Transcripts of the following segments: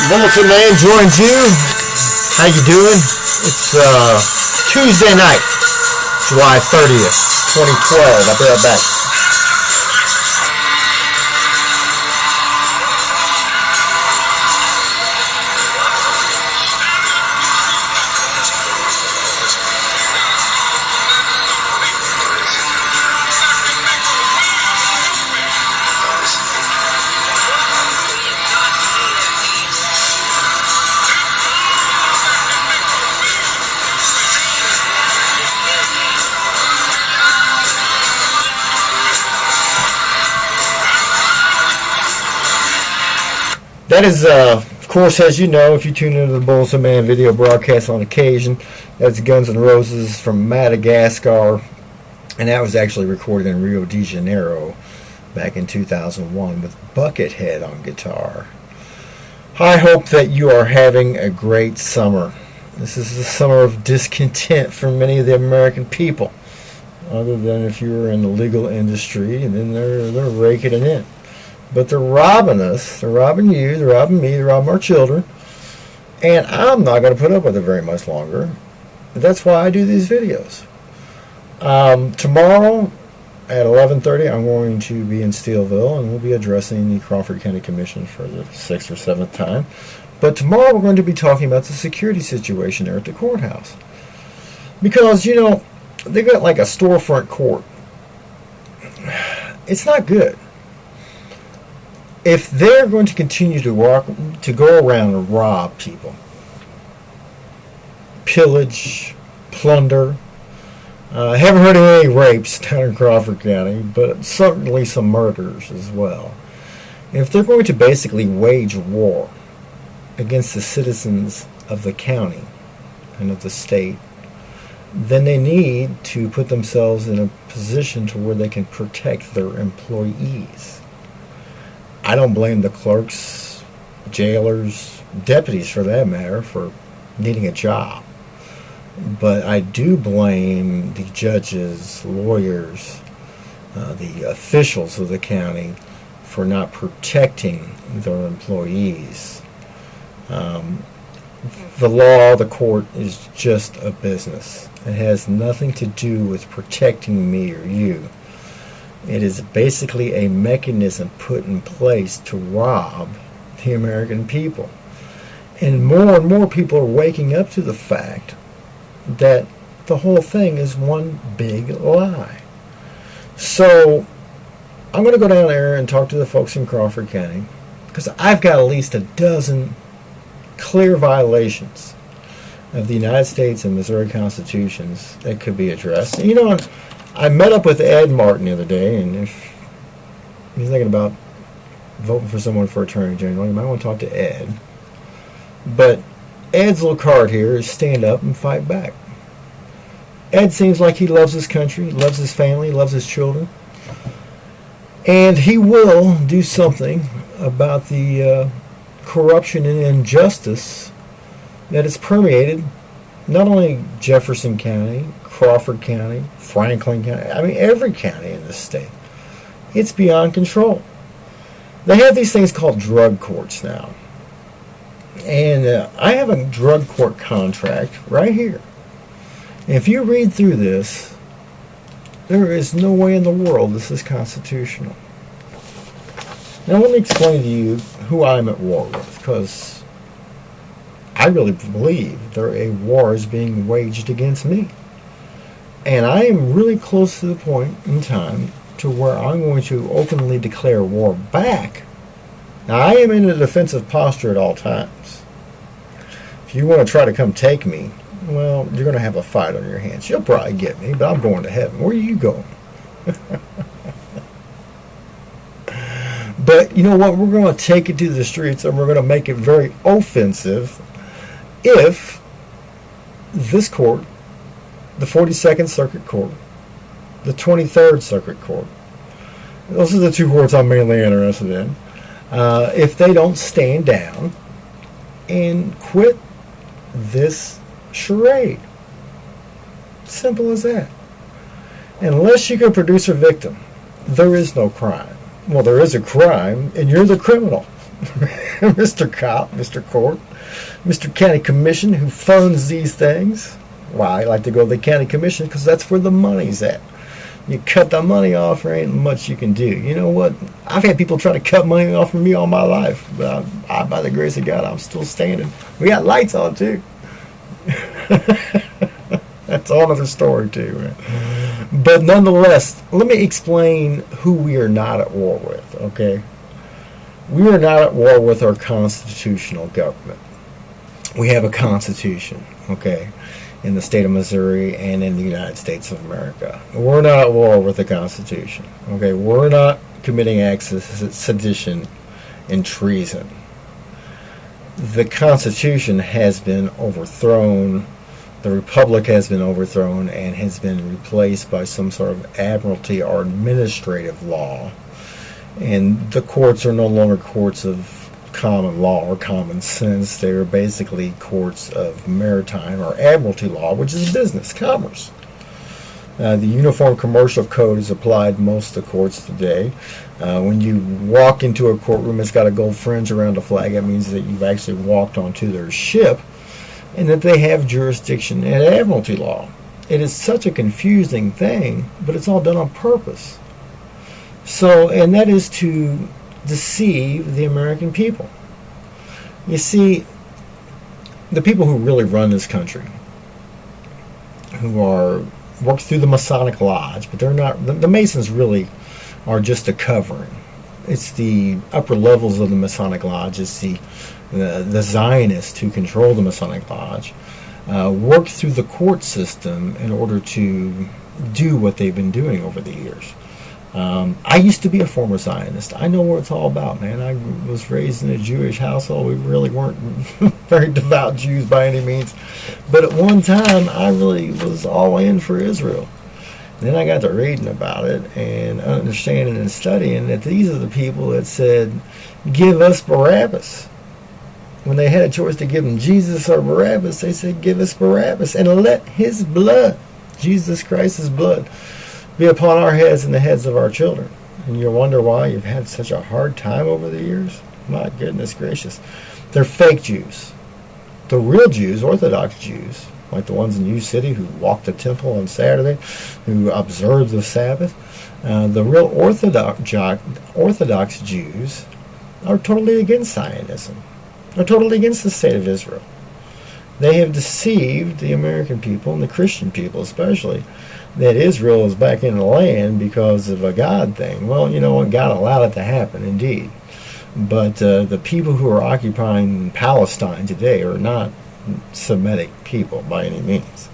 Bulletinman joins you. How you doing? It's Tuesday night, July 30th, 2012. I'll be right back. That is, of course, as you know, if you tune into the Bulletinman video broadcast on occasion, that's Guns N' Roses from Madagascar, and that was actually recorded in Rio de Janeiro back in 2001 with Buckethead on guitar. I hope that you are having a great summer. This is a summer of discontent for many of the American people, other than if you were in the legal industry, and then they're raking it in. But they're robbing us, they're robbing you, they're robbing me, they're robbing our children, and I'm not going to put up with it very much longer. That's why I do these videos. Tomorrow at 11:30 I'm going to be in Steelville, and we'll be addressing the Crawford County Commission for the 6th or 7th time. But tomorrow we're going to be talking about the security situation there at the courthouse. Because, you know, they got like a storefront court. It's not good. If they're going to continue to go around and rob people, pillage, plunder, I haven't heard of any rapes down in Crawford County, but certainly some murders as well. If they're going to basically wage war against the citizens of the county and of the state, then they need to put themselves in a position to where they can protect their employees. I don't blame the clerks, jailers, deputies for that matter, for needing a job. But I do blame the judges, lawyers, the officials of the county for not protecting their employees. The law, the court, is just a business. It has nothing to do with protecting me or you. It is basically a mechanism put in place to rob the American people. And more people are waking up to the fact that the whole thing is one big lie. So I'm going to go down there and talk to the folks in Crawford County, because I've got at least a dozen clear violations of the United States and Missouri constitutions that could be addressed. You know, I met up with Ed Martin the other day, and if you're thinking about voting for someone for Attorney General, you might want to talk to Ed. But Ed's little card here is stand up and fight back. Ed seems like he loves his country, loves his family, loves his children, and he will do something about the corruption and injustice that has permeated not only Jefferson County, Crawford County, Franklin County, I mean every county in this state. It's beyond control. They have these things called drug courts now. And I have a drug court contract right here. And if you read through this, there is no way in the world this is constitutional. Now let me explain to you who I'm at war with, because I really believe a war is being waged against me. And I am really close to the point in time to where I'm going to openly declare war back. Now, I am in a defensive posture at all times. If you want to try to come take me, well, you're going to have a fight on your hands. You'll probably get me, but I'm going to heaven. Where are you going? But you know what? We're going to take it to the streets, and we're going to make it very offensive if this court, the 42nd Circuit Court, the 23rd Circuit Court, those are the two courts I'm mainly interested in, if they don't stand down and quit this charade. Simple as that. Unless you can produce a victim, there is no crime. Well, there is a crime, and you're the criminal. Mr. Cop, Mr. Court, Mr. County Commission, who funds these things. Why I like to go to the county commission, because that's where the money's at. You cut the money off, there ain't much you can do. You know what? I've had people try to cut money off from me all my life, but by the grace of God, I'm still standing. We got lights on too. That's all another story too, right? But nonetheless, let me explain who we are not at war with. Okay, we are not at war with our constitutional government. We have a constitution. Okay. In the state of Missouri and in the United States of America. We're not at war with the Constitution. Okay, we're not committing acts of sedition and treason. The Constitution has been overthrown. The Republic has been overthrown and has been replaced by some sort of admiralty or administrative law. And the courts are no longer courts of common law or common sense. They are basically courts of maritime or admiralty law, which is business, commerce. The Uniform Commercial Code is applied in most of the courts today. When you walk into a courtroom, it's got a gold fringe around the flag. That means that you've actually walked onto their ship and that they have jurisdiction in admiralty law. It is such a confusing thing, but it's all done on purpose. So, and that is to deceive the American people. You see, the people who really run this country, who are work through the Masonic Lodge, but they're not. The Masons really are just a covering. It's the upper levels of the Masonic Lodge. It's the Zionists who control the Masonic Lodge. Work through the court system in order to do what they've been doing over the years. I used to be a former Zionist. I know what it's all about, man. I was raised in a Jewish household. We really weren't very devout Jews by any means. But at one time, I really was all in for Israel. Then I got to reading about it and understanding and studying that these are the people that said, give us Barabbas. When they had a choice to give them Jesus or Barabbas, they said, give us Barabbas and let his blood, Jesus Christ's blood, be upon our heads and the heads of our children. And you wonder why you've had such a hard time over the years? My goodness gracious. They're fake Jews. The real Jews, Orthodox Jews, like the ones in New City who walk the temple on Saturday, who observe the Sabbath, the real Orthodox Jews are totally against Zionism. They're totally against the state of Israel. They have deceived the American people, and the Christian people especially, that Israel is back in the land because of a God thing. Well, you know what? God allowed it to happen, indeed. But the people who are occupying Palestine today are not Semitic people by any means.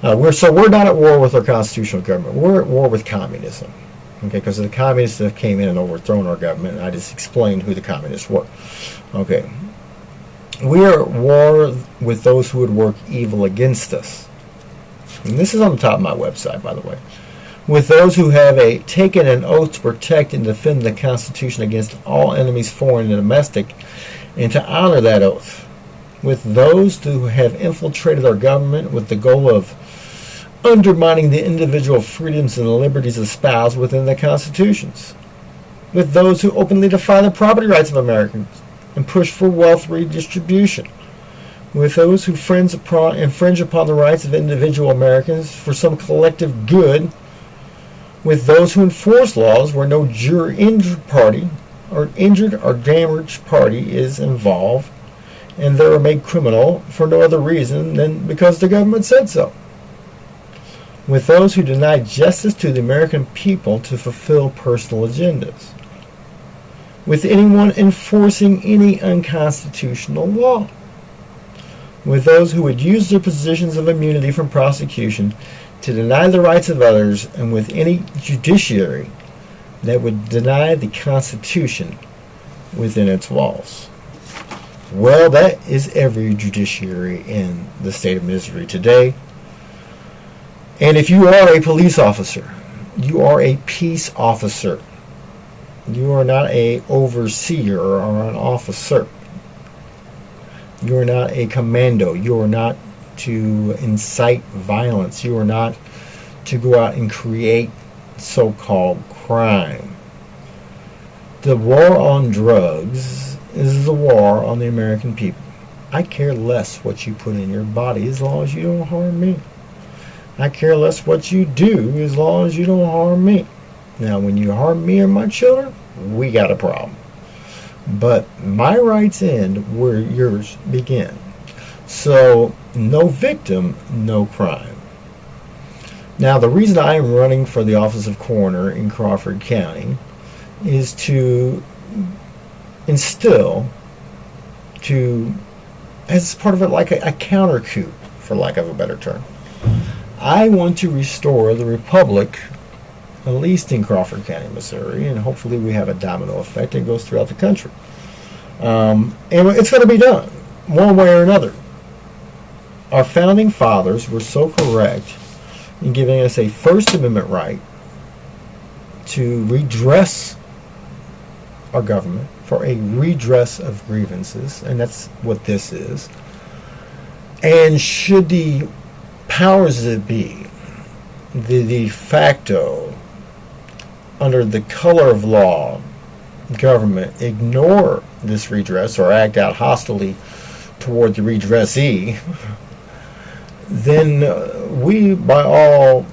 We're not at war with our constitutional government. We're at war with communism. Okay, because the communists that came in and overthrown our government, and I just explained who the communists were. Okay. We are at war with those who would work evil against us. And this is on the top of my website, by the way. With those who have taken an oath to protect and defend the Constitution against all enemies, foreign and domestic, and to honor that oath. With those who have infiltrated our government with the goal of undermining the individual freedoms and liberties espoused within the Constitutions. With those who openly defy the property rights of Americans and push for wealth redistribution. With those who infringe upon the rights of individual Americans for some collective good, with those who enforce laws where no injured party or injured or damaged party is involved, and they are made criminal for no other reason than because the government said so. With those who deny justice to the American people to fulfill personal agendas. With anyone enforcing any unconstitutional law. With those who would use their positions of immunity from prosecution to deny the rights of others, and with any judiciary that would deny the Constitution within its walls. Well, that is every judiciary in the state of Missouri today. And if you are a police officer, you are a peace officer. You are not an overseer or an officer. You are not a commando. You are not to incite violence. You are not to go out and create so-called crime. The war on drugs This is a war on the American people. I care less what you put in your body as long as you don't harm me. I care less what you do as long as you don't harm me. Now, when you harm me or my children, we got a problem. But my rights end where yours begin. So, no victim, no crime. Now, the reason I am running for the office of coroner in Crawford County is to instill, as part of it, like a counter coup, for lack of a better term. I want to restore the republic, at least in Crawford County, Missouri, and hopefully we have a domino effect that goes throughout the country. And it's going to be done, one way or another. Our founding fathers were so correct in giving us a First Amendment right to redress our government for a redress of grievances, and that's what this is. And should the powers that be, the de facto, under the color of law, government, ignore this redress or act out hostilely toward the redressee, then we, by all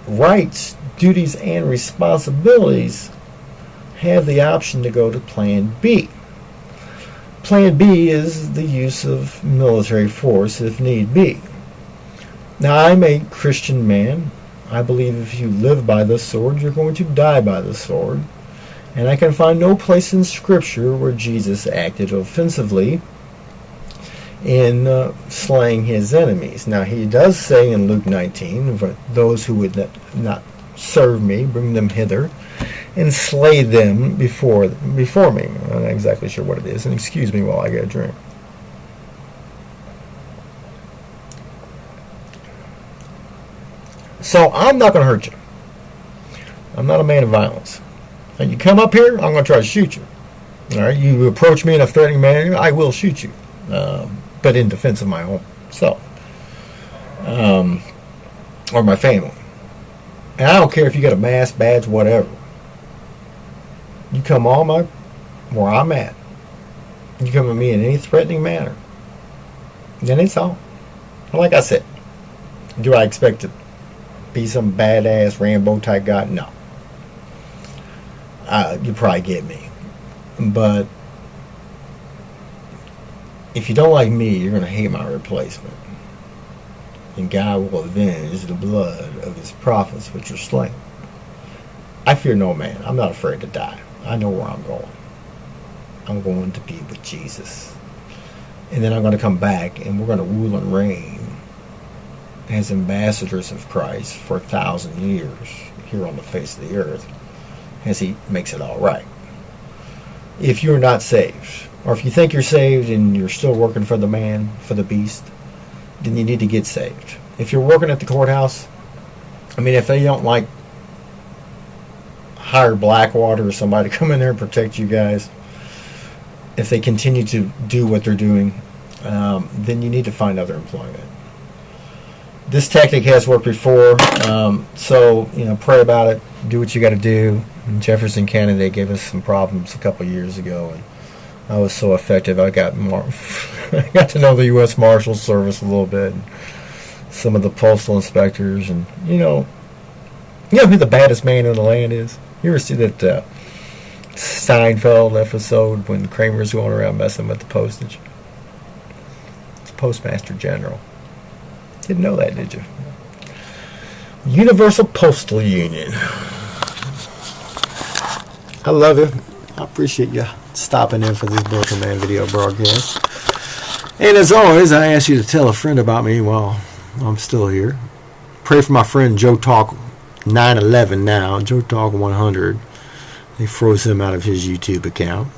rights, duties, and responsibilities, have the option to go to Plan B. Plan B is the use of military force if need be. Now, I'm a Christian man. I believe if you live by the sword, you're going to die by the sword. And I can find no place in Scripture where Jesus acted offensively in slaying his enemies. Now, he does say in Luke 19, for those who would not serve me, bring them hither, and slay them before me. I'm not exactly sure what it is, and excuse me while I get a drink. So I'm not going to hurt you. I'm not a man of violence. And you come up here, I'm going to try to shoot you. All right, you approach me in a threatening manner, I will shoot you, but in defense of my own self or my family. And I don't care if you got a mask, badge, whatever. You come on where I'm at. You come at me in any threatening manner, then it's on. Like I said, do I expect to be some badass Rambo type guy? No. You probably get me. But if you don't like me, you're going to hate my replacement. And God will avenge the blood of his prophets which are slain. I fear no man. I'm not afraid to die. I know where I'm going. I'm going to be with Jesus. And then I'm going to come back and we're going to rule and reign as ambassadors of Christ for 1,000 years here on the face of the earth as he makes it all right. If you're not saved, or if you think you're saved and you're still working for the man, for the beast, then you need to get saved. If you're working at the courthouse, I mean, if they don't like hire Blackwater or somebody to come in there and protect you guys, if they continue to do what they're doing, then you need to find other employment. This tactic has worked before, so pray about it. Do what you got to do. In Jefferson County, they gave us some problems a couple of years ago, and I was so effective. I got to know the U.S. Marshal Service a little bit, and some of the postal inspectors, and you know who the baddest man in the land is. You ever see that Seinfeld episode when Kramer's going around messing with the postage? It's Postmaster General. Didn't know that, did you? Universal Postal Union. I love it. I appreciate you stopping in for this Bulletinman video broadcast. And as always, I ask you to tell a friend about me while I'm still here. Pray for my friend Joe Talk 911 now, Joe Talk 100. They froze him out of his YouTube account.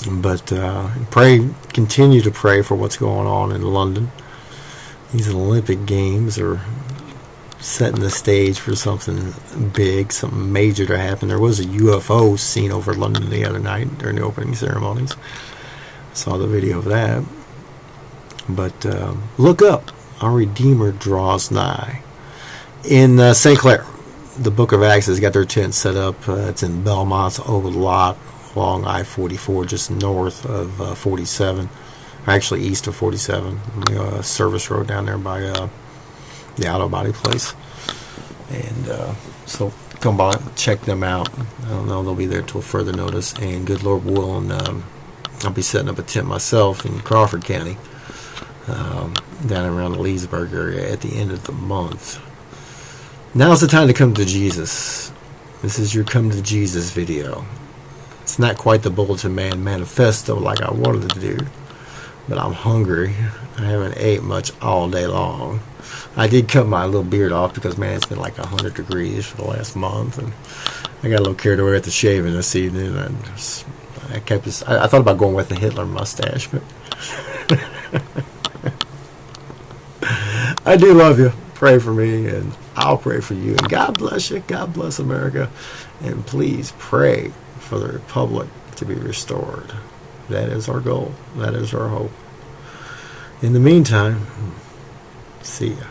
But continue to pray for what's going on in London. These Olympic Games are setting the stage for something big, something major to happen. There was a UFO seen over London the other night during the opening ceremonies. Saw the video of that. But look up. Our Redeemer draws nigh. In St. Clair, the Book of Acts has got their tent set up. It's in Belmont's old lot along I-44, just north of 47, actually east of 47, the service road down there by the auto body place. And so come by, check them out. I don't know, they'll be there till further notice. And good Lord willing, I'll be setting up a tent myself in Crawford County, down around the Leesburg area at the end of the month. Now's the time to come to Jesus. This is your come to Jesus video. It's not quite the Bulletinman manifesto like I wanted to do, but I'm hungry. I haven't ate much all day long. I did cut my little beard off because, man, it's been like 100 degrees for the last month, and I got a little carried away at the shaving this evening, and I kept this. I thought about going with the Hitler mustache, but I do love you. Pray for me, and I'll pray for you. And God bless you. God bless America. And please pray for the Republic to be restored. That is our goal. That is our hope. In the meantime, see ya.